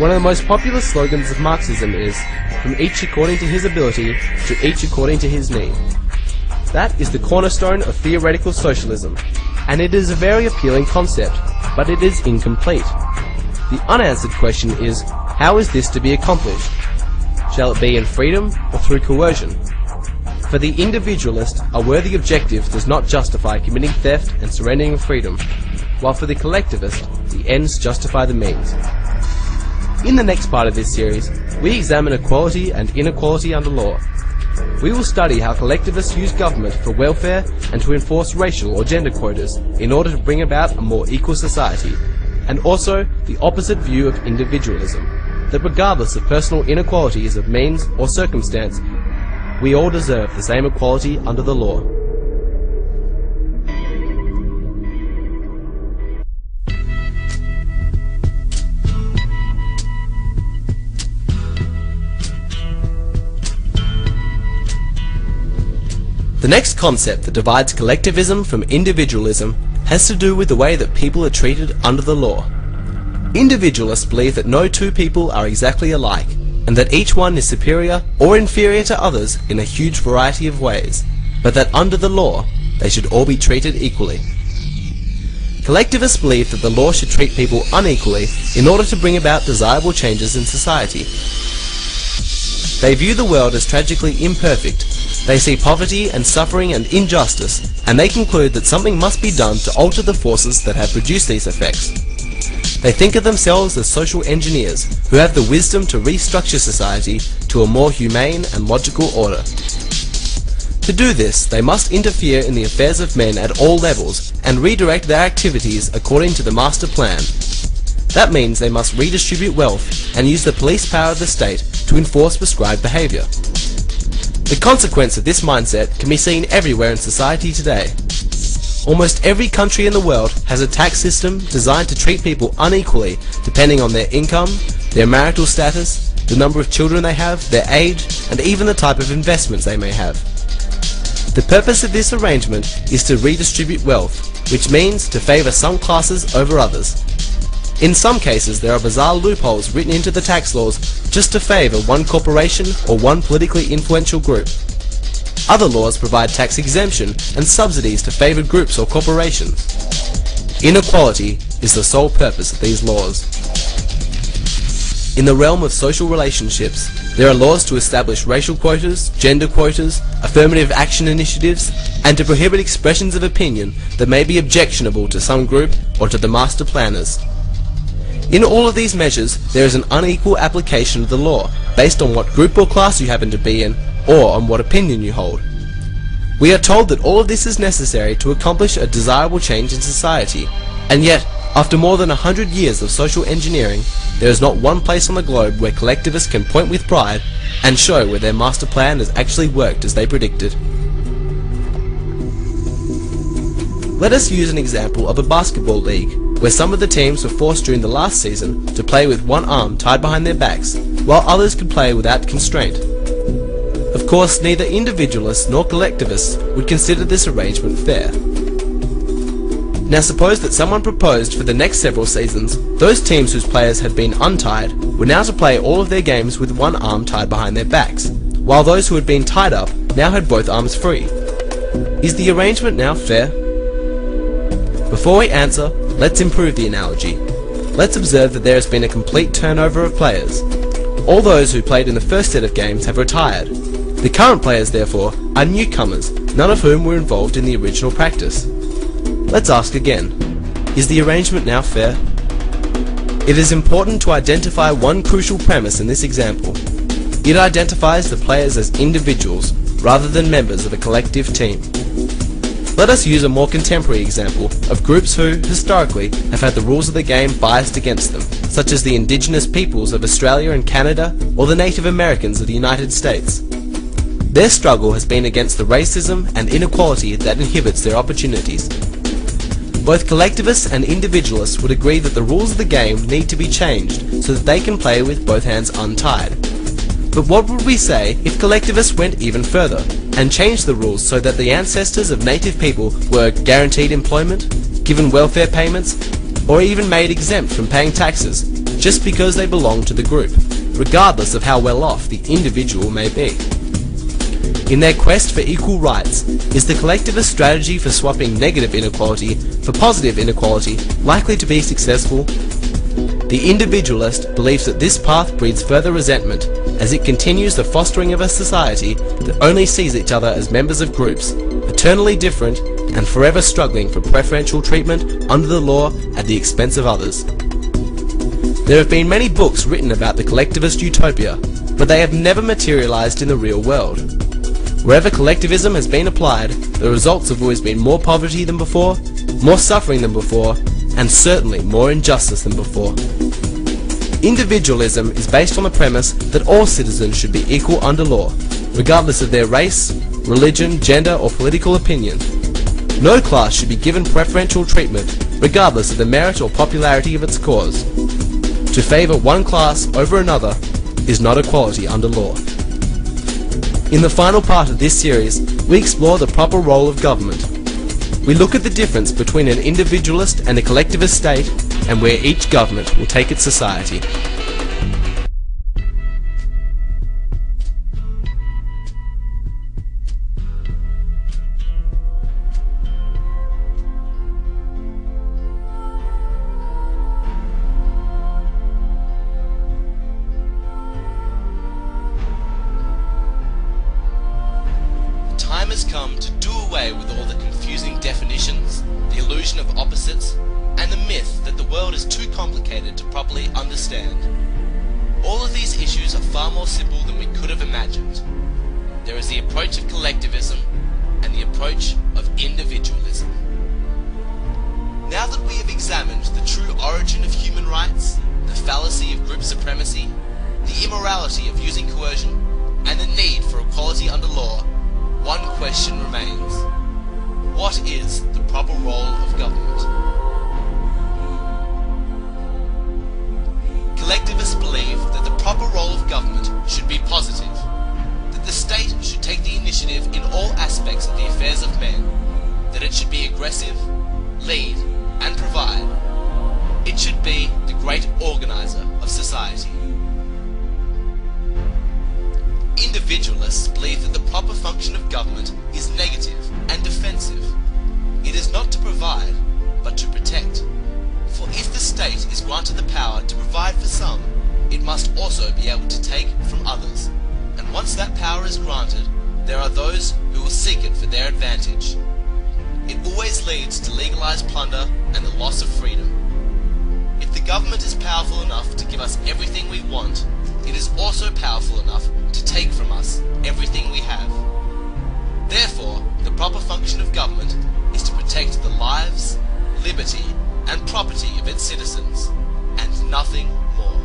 One of the most popular slogans of Marxism is, "From each according to his ability, to each according to his need." That is the cornerstone of theoretical socialism, and it is a very appealing concept, but it is incomplete. The unanswered question is, how is this to be accomplished? Shall it be in freedom or through coercion? For the individualist, a worthy objective does not justify committing theft and surrendering freedom, while for the collectivist, the ends justify the means. In the next part of this series, we examine equality and inequality under law. We will study how collectivists use government for welfare and to enforce racial or gender quotas in order to bring about a more equal society, and also the opposite view of individualism, that regardless of personal inequalities of means or circumstance, we all deserve the same equality under the law. The next concept that divides collectivism from individualism has to do with the way that people are treated under the law. Individualists believe that no two people are exactly alike, and that each one is superior or inferior to others in a huge variety of ways, but that under the law, they should all be treated equally. Collectivists believe that the law should treat people unequally in order to bring about desirable changes in society. They view the world as tragically imperfect. They see poverty and suffering and injustice, and they conclude that something must be done to alter the forces that have produced these effects. They think of themselves as social engineers who have the wisdom to restructure society to a more humane and logical order. To do this, they must interfere in the affairs of men at all levels and redirect their activities according to the master plan. That means they must redistribute wealth and use the police power of the state to enforce prescribed behavior. The consequence of this mindset can be seen everywhere in society today. Almost every country in the world has a tax system designed to treat people unequally depending on their income, their marital status, the number of children they have, their age, and even the type of investments they may have. The purpose of this arrangement is to redistribute wealth, which means to favour some classes over others. In some cases, there are bizarre loopholes written into the tax laws just to favour one corporation or one politically influential group. Other laws provide tax exemption and subsidies to favoured groups or corporations. Inequality is the sole purpose of these laws. In the realm of social relationships, there are laws to establish racial quotas, gender quotas, affirmative action initiatives, and to prohibit expressions of opinion that may be objectionable to some group or to the master planners. In all of these measures, there is an unequal application of the law based on what group or class you happen to be in, or on what opinion you hold. We are told that all of this is necessary to accomplish a desirable change in society, and yet, after more than 100 years of social engineering, there is not one place on the globe where collectivists can point with pride and show where their master plan has actually worked as they predicted. Let us use an example of a basketball league, where some of the teams were forced during the last season to play with one arm tied behind their backs, while others could play without constraint. Of course, neither individualists nor collectivists would consider this arrangement fair. Now suppose that someone proposed for the next several seasons, those teams whose players had been untied were now to play all of their games with one arm tied behind their backs, while those who had been tied up now had both arms free. Is the arrangement now fair? Before we answer, let's improve the analogy. Let's observe that there has been a complete turnover of players. All those who played in the first set of games have retired. The current players, therefore, are newcomers, none of whom were involved in the original practice. Let's ask again. Is the arrangement now fair? It is important to identify one crucial premise in this example. It identifies the players as individuals, rather than members of a collective team. Let us use a more contemporary example of groups who, historically, have had the rules of the game biased against them, such as the indigenous peoples of Australia and Canada, or the Native Americans of the United States. Their struggle has been against the racism and inequality that inhibits their opportunities. Both collectivists and individualists would agree that the rules of the game need to be changed so that they can play with both hands untied. But what would we say if collectivists went even further and changed the rules so that the ancestors of native people were guaranteed employment, given welfare payments, or even made exempt from paying taxes, just because they belong to the group, regardless of how well off the individual may be. In their quest for equal rights, is the collectivist strategy for swapping negative inequality for positive inequality likely to be successful? The individualist believes that this path breeds further resentment as it continues the fostering of a society that only sees each other as members of groups, eternally different and forever struggling for preferential treatment under the law at the expense of others. There have been many books written about the collectivist utopia, but they have never materialized in the real world. Wherever collectivism has been applied, the results have always been more poverty than before, more suffering than before, and certainly more injustice than before. Individualism is based on the premise that all citizens should be equal under law, regardless of their race, religion, gender, or political opinion. No class should be given preferential treatment, regardless of the merit or popularity of its cause. To favour one class over another is not equality under law. In the final part of this series, we explore the proper role of government. We look at the difference between an individualist and a collectivist state, and where each government will take its society. The time has come to do away with all the confusing definitions, the illusion of opposites, and the myth that the world is too complicated to properly understand. All of these issues are far more simple than we could have imagined. There is the approach of collectivism and the approach of individualism. Now that we have examined the true origin of human rights, the fallacy of group supremacy, the immorality of using coercion, and the need for equality under law, one question remains. What is the proper role of government? Collectivists believe that the proper role of government should be positive, that the state should take the initiative in all aspects of the affairs of men, that it should be aggressive, lead, and provide. It should be the great organizer of society. Individualists believe that the proper function of government is negative and defensive. It is not to provide, but to protect. For if the state is granted the power to provide for some, it must also be able to take from others. And once that power is granted, there are those who will seek it for their advantage. It always leads to legalized plunder and the loss of freedom. If the government is powerful enough to give us everything we want, it is also powerful enough to take from us everything we have. Therefore, the proper function of government is to protect the lives, liberty, and property of its citizens, and nothing more.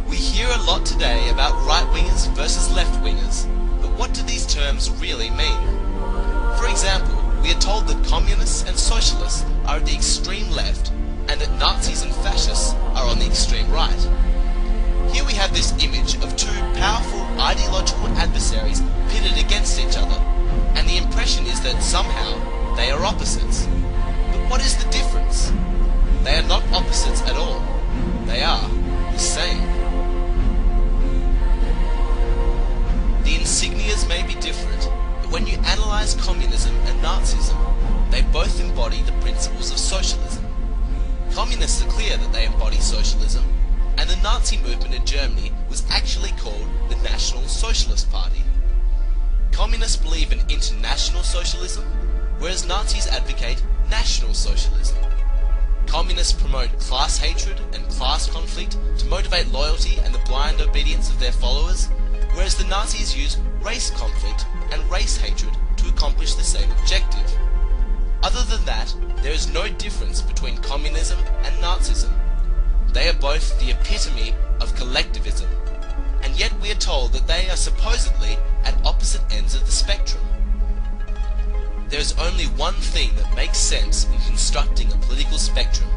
We hear a lot today about right-wingers versus left-wingers, but what do these terms really mean? For example, we are told that communists and socialists are at the extreme left, and that Nazis and fascists are on the extreme right. Here we have this image of two powerful ideological adversaries pitted against each other, and the impression is that somehow they are opposites. But what is the difference? They are not opposites at all. They are the same. The insignias may be different, but when you analyze communism and Nazism, they both embody the principles of socialism. Communists are clear that they embody socialism, and the Nazi movement in Germany was actually called the National Socialist Party. Communists believe in international socialism, whereas Nazis advocate national socialism. Communists promote class hatred and class conflict to motivate loyalty and the blind obedience of their followers, whereas the Nazis use race conflict and race hatred to accomplish the same objective. Other than that, there is no difference between communism and Nazism. They are both the epitome of collectivism, and yet we are told that they are supposedly at opposite ends of the spectrum. There is only one thing that makes sense in constructing a political spectrum,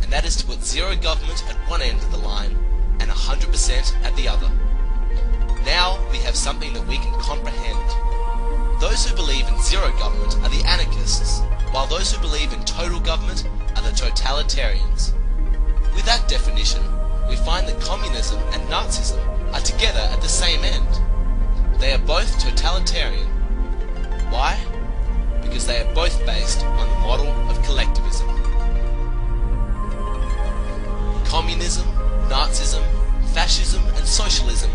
and that is to put zero government at one end of the line and 100% at the other. Now we have something that we can comprehend. Those who believe in zero government are the anarchists, while those who believe in total government are the totalitarians. With that definition, we find that communism and Nazism are together at the same end. They are both totalitarian. Why? Because they are both based on the model of collectivism. Communism, Nazism, fascism and socialism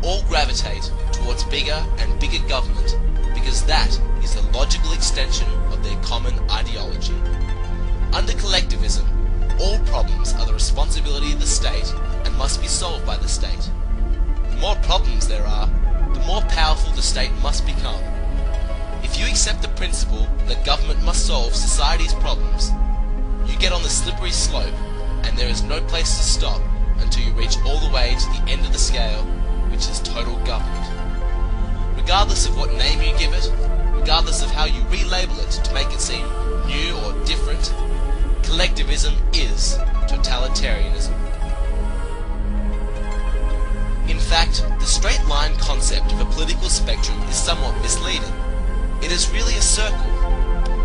all gravitate towards bigger and bigger government because that is the logical extension of their common ideology. Under collectivism, all problems are the responsibility of the state and must be solved by the state. The more problems there are, the more powerful the state must become. If you accept the principle that government must solve society's problems, you get on the slippery slope and there is no place to stop until you reach all the way to the end of the scale, which is total government. Regardless of what name you give it, regardless of how you relabel it to make it seem new or different, collectivism is totalitarianism. In fact, the straight line concept of a political spectrum is somewhat misleading. It is really a circle.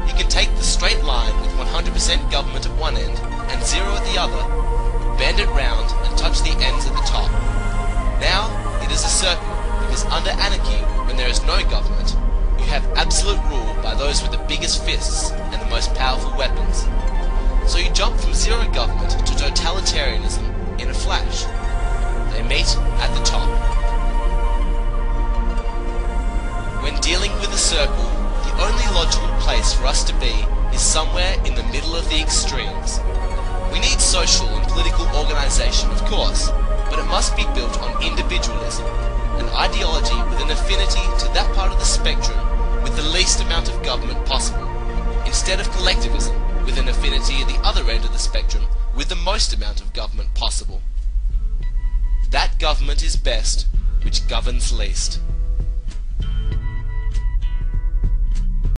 You can take the straight line with 100% government at one end and zero at the other, bend it round and touch the ends at the top. Now it is a circle because under anarchy, when there is no government, you have absolute rule by those with the biggest fists and the most powerful weapons. So you jump from zero government to totalitarianism in a flash. They meet at the top. When dealing with a circle, the only logical place for us to be is somewhere in the middle of the extremes. We need social and political organisation, of course, but it must be built on individualism, an ideology with an affinity to that part of the spectrum with the least amount of government possible, instead of collectivism with an affinity at the other end of the spectrum with the most amount of government possible. That government is best which governs least.